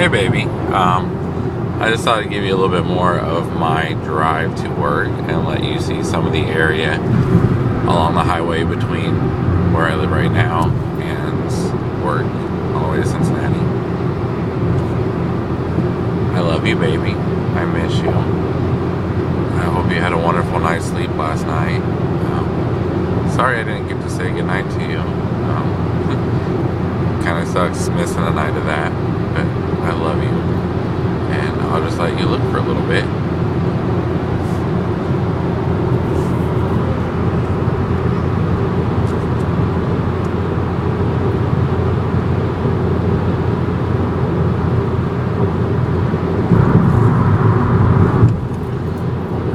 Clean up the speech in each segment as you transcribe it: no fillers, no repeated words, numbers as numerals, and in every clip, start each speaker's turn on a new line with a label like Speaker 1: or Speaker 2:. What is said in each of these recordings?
Speaker 1: Hey baby, I just thought I'd give you a little bit more of my drive to work and let you see some of the area along the highway between where I live right now and work all the way to Cincinnati. I love you, baby. I miss you. I hope you had a wonderful night's sleep last night. Sorry I didn't get to say goodnight to you. Kind of sucks missing a night of that, but I love you. And I'll just let you look for a little bit.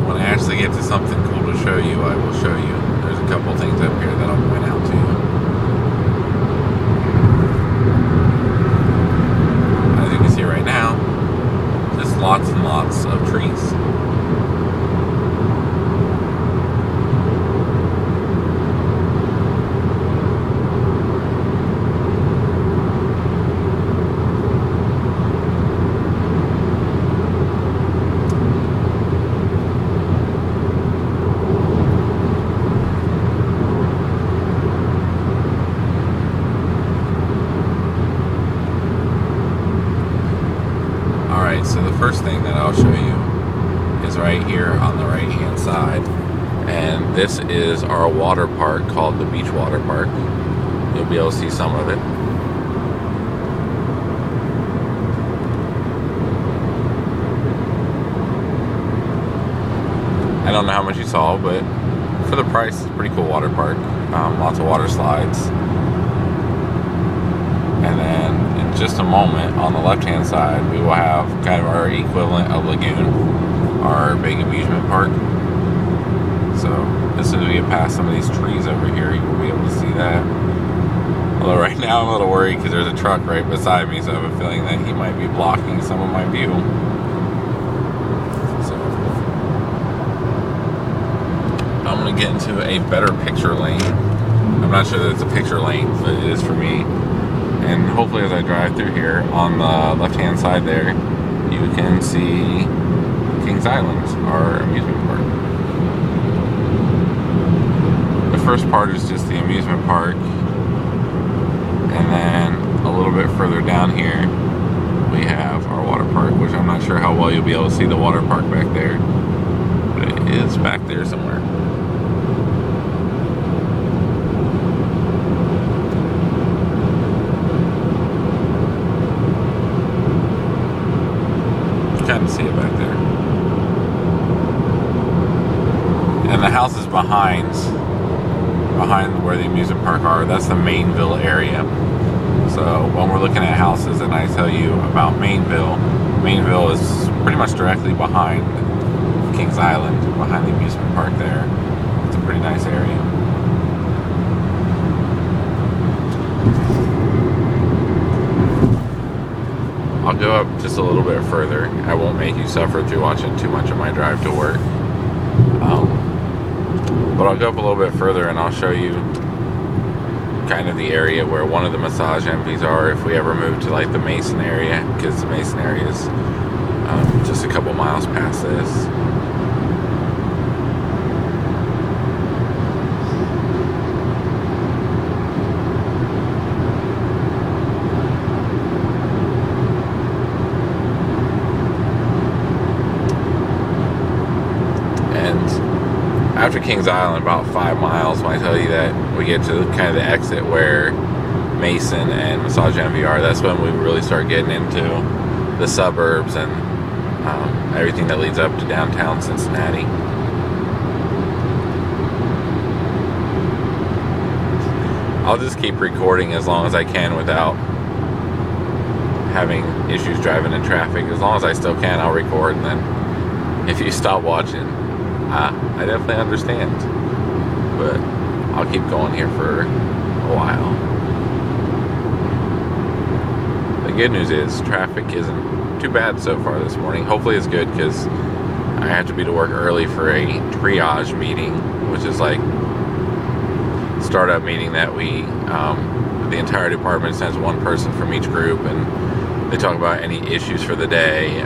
Speaker 1: When I actually get to something cool to show you, I will show you. There's a couple things up here that I'll point out to you. As you can see right now, just lots and lots of trees. So the first thing that I'll show you is right here on the right hand side, and this is our water park called the Beach Water Park. You'll be able to see some of it. I don't know how much you saw, but for the price, it's a pretty cool water park. Lots of water slides. And then in just a moment, on the left-hand side, we will have kind of our equivalent of Lagoon, our big amusement park. So as soon as we get past some of these trees over here, you'll be able to see that. Although right now I'm a little worried because there's a truck right beside me, so I have a feeling that he might be blocking some of my view. So I'm going to get into a better picture lane. I'm not sure that it's a picture lane, but it is for me. And hopefully as I drive through here, on the left-hand side there, you can see Kings Island, our amusement park. The first part is just the amusement park. And then a little bit further down here, we have our water park, which I'm not sure how well you'll be able to see the water park back there. But it is back there somewhere. Kind of see it back there. And the houses behind where the amusement park are, that's the Mainville area. So when we're looking at houses and I tell you about Mainville is pretty much directly behind Kings Island, behind the amusement park there. It's a pretty nice area. I'll go up just a little bit further. I won't make you suffer through watching too much of my drive to work. But I'll go up a little bit further and I'll show you kind of the area where one of the massage envies are if we ever move to like the Mason area, because the Mason area is just a couple miles past this. After Kings Island, about 5 miles, when I tell you that we get to kind of the exit where Mason and Massage Envy are, that's when we really start getting into the suburbs and everything that leads up to downtown Cincinnati. I'll just keep recording as long as I can without having issues driving in traffic. As long as I still can, I'll record, and then if you stop watching, I definitely understand, but I'll keep going here for a while. The good news is traffic isn't too bad so far this morning. Hopefully it's good because I have to be to work early for a triage meeting, which is like startup meeting that we the entire department sends one person from each group, and They talk about any issues for the day,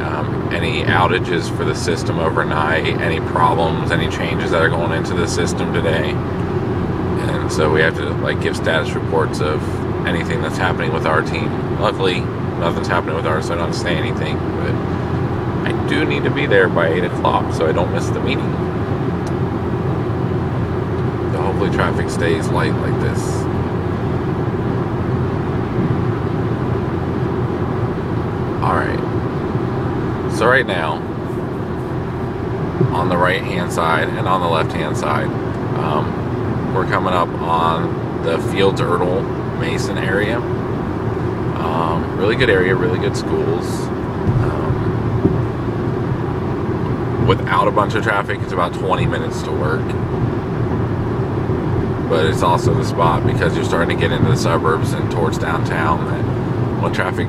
Speaker 1: any outages for the system overnight, any problems, any changes that are going into the system today. And so we have to give status reports of anything that's happening with our team. Luckily, nothing's happening with ours, so I don't have to say anything. But I do need to be there by 8 o'clock so I don't miss the meeting. So hopefully traffic stays light like this. Alright. So right now, on the right hand side and on the left hand side, we're coming up on the Fields Erdel Mason area. Really good area, really good schools. Without a bunch of traffic, it's about 20 minutes to work. But it's also the spot because you're starting to get into the suburbs and towards downtown that when traffic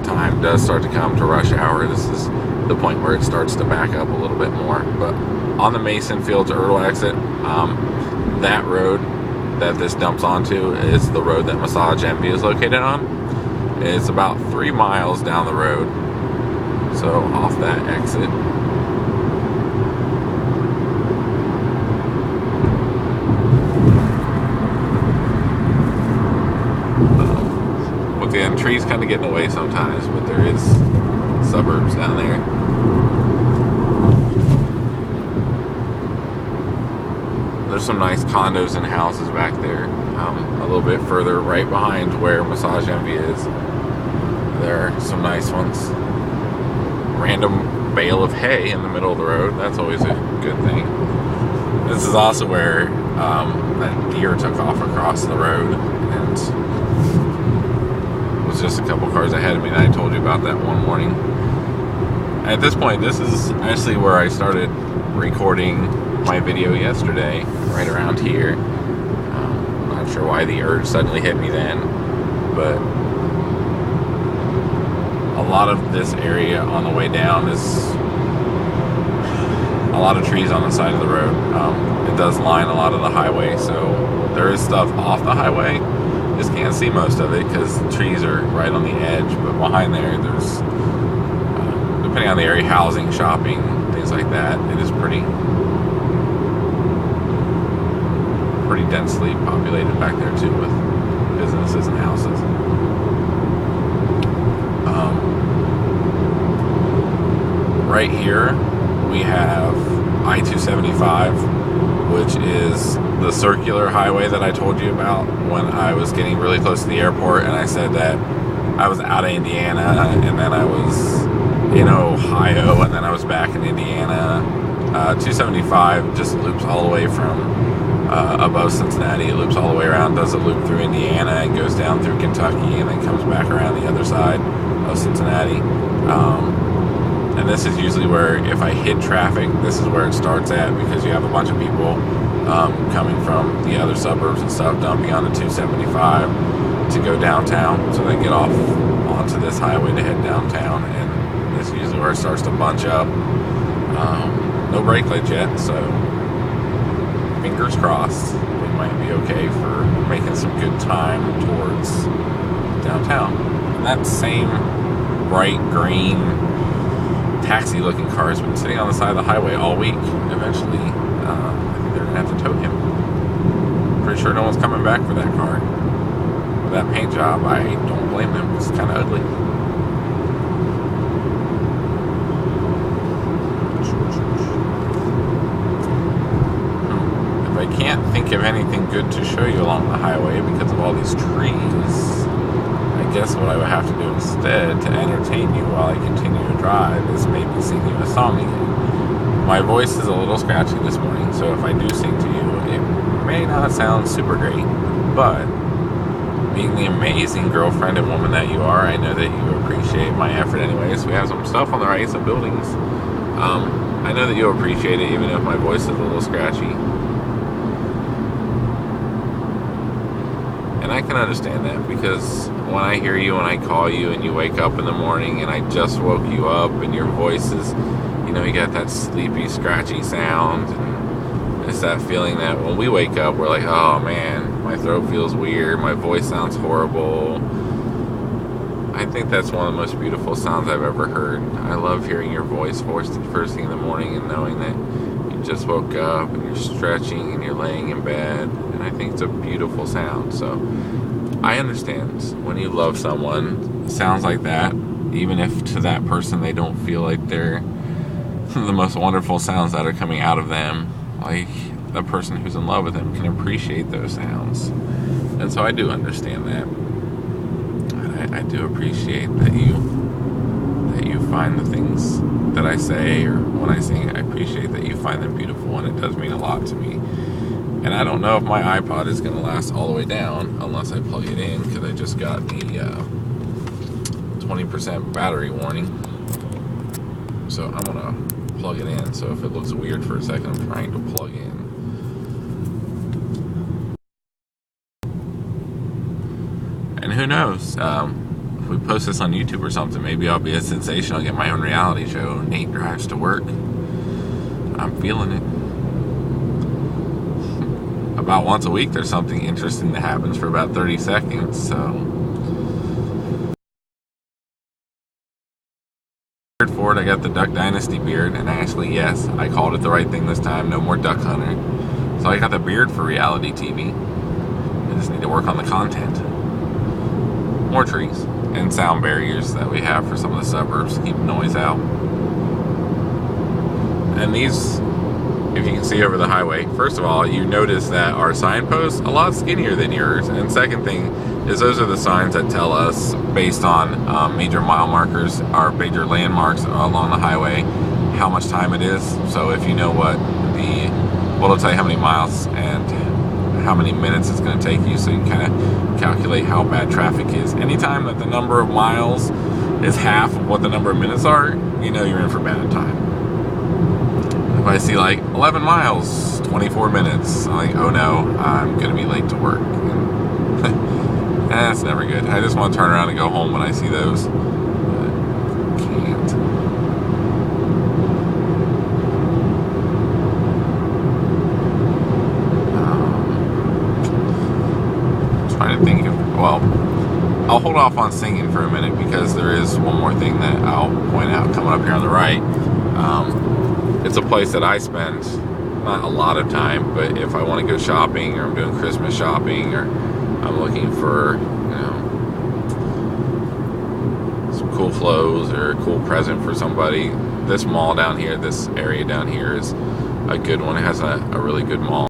Speaker 1: time does start to come to rush hour, this is the point where it starts to back up a little bit more. But on the Mason Fields Erdel exit, that road that this dumps onto is the road that Massage Envy is located on. It's about 3 miles down the road, so off that exit. Again, trees kind of get in the way sometimes, but there is suburbs down there. There's some nice condos and houses back there. A little bit further right behind where Massage Envy is, there are some nice ones. Random bale of hay in the middle of the road. That's always a good thing. This is also where that deer took off across the road and was just a couple cars ahead of me. And I told you about that one morning. At this point, this is actually where I started recording my video yesterday, right around here. I'm not sure why the urge suddenly hit me then, but a lot of this area on the way down is a lot of trees on the side of the road. It does line a lot of the highway, so there is stuff off the highway. Just can't see most of it because the trees are right on the edge, but behind there's depending on the area, housing, shopping, things like that. It is pretty densely populated back there too, with businesses and houses. Right here we have I-275, which is the circular highway that I told you about when I was getting really close to the airport, and I said that I was out of Indiana and then I was in Ohio and then I was back in Indiana. 275 just loops all the way from above Cincinnati. It loops all the way around, does a loop through Indiana and goes down through Kentucky and then comes back around the other side of Cincinnati. And this is usually where, if I hit traffic, this is where it starts at, because you have a bunch of people coming from the other suburbs and stuff dumping onto 275 to go downtown, so they get off onto this highway to head downtown, and this is usually where it starts to bunch up. No brake lights yet, so fingers crossed we might be okay for making some good time towards downtown. And that same bright green taxi looking car has been sitting on the side of the highway all week. Eventually I think they're gonna have to tow him. Pretty sure no one's coming back for that car. With that paint job, I don't blame them. It's kind of ugly. If I can't think of anything good to show you along the highway because of all these trees, I guess what I would have to do instead to entertain you while I continue to drive is maybe sing you a song again. My voice is a little scratchy this morning, so if I do sing to you, it may not sound super great, but being the amazing girlfriend and woman that you are, I know that you appreciate my effort anyways. We have some stuff on the right, some buildings. I know that you'll appreciate it even if my voice is a little scratchy. And I can understand that, because when I hear you and I call you and you wake up in the morning and I just woke you up and your voice is, you got that sleepy, scratchy sound, and it's that feeling that when we wake up, we're like, oh man, my throat feels weird, my voice sounds horrible. I think that's one of the most beautiful sounds I've ever heard. I love hearing your voice first thing in the morning and knowing that you just woke up and you're stretching and you're laying in bed. And I think it's a beautiful sound. So I understand when you love someone, sounds like that, even if to that person they don't feel like they're the most wonderful sounds that are coming out of them. Like, the person who's in love with them can appreciate those sounds. And so I do understand that. I do appreciate that you find the things that I say or when I sing. I appreciate that you find them beautiful, and it does mean a lot to me. And I don't know if my iPod is going to last all the way down unless I plug it in, because I just got the 20% battery warning. So I'm going to plug it in. So if it looks weird for a second, I'm trying to plug in. And who knows? If we post this on YouTube or something, maybe I'll be a sensation. I'll get my own reality show. Nate drives to work. I'm feeling it. About once a week, there's something interesting that happens for about 30 seconds. So for it, I got the Duck Dynasty beard, and actually, yes, I called it the right thing this time. No more Duck Hunter. So I got the beard for reality TV. I just need to work on the content. More trees and sound barriers that we have for some of the suburbs to keep noise out. And these, if you can see over the highway, first of all, you notice that our signposts a lot skinnier than yours. And second thing is, those are the signs that tell us, based on major mile markers, our major landmarks along the highway, how much time it is. So if you know it'll tell you how many miles and how many minutes it's going to take you, so you can kind of calculate how bad traffic is. Anytime that the number of miles is half of what the number of minutes are, you know you're in for bad time. If I see like 11 miles, 24 minutes, I'm like, oh no, I'm going to be late to work. And that's never good. I just want to turn around and go home when I see those. But can't. Trying to think of, well, I'll hold off on singing for a minute, because there is one more thing that I'll point out coming up here on the right. It's a place that I spend not a lot of time, but if I want to go shopping, or I'm doing Christmas shopping, or I'm looking for, some cool clothes or a cool present for somebody, this mall down here, this area down here is a good one. It has a really good mall.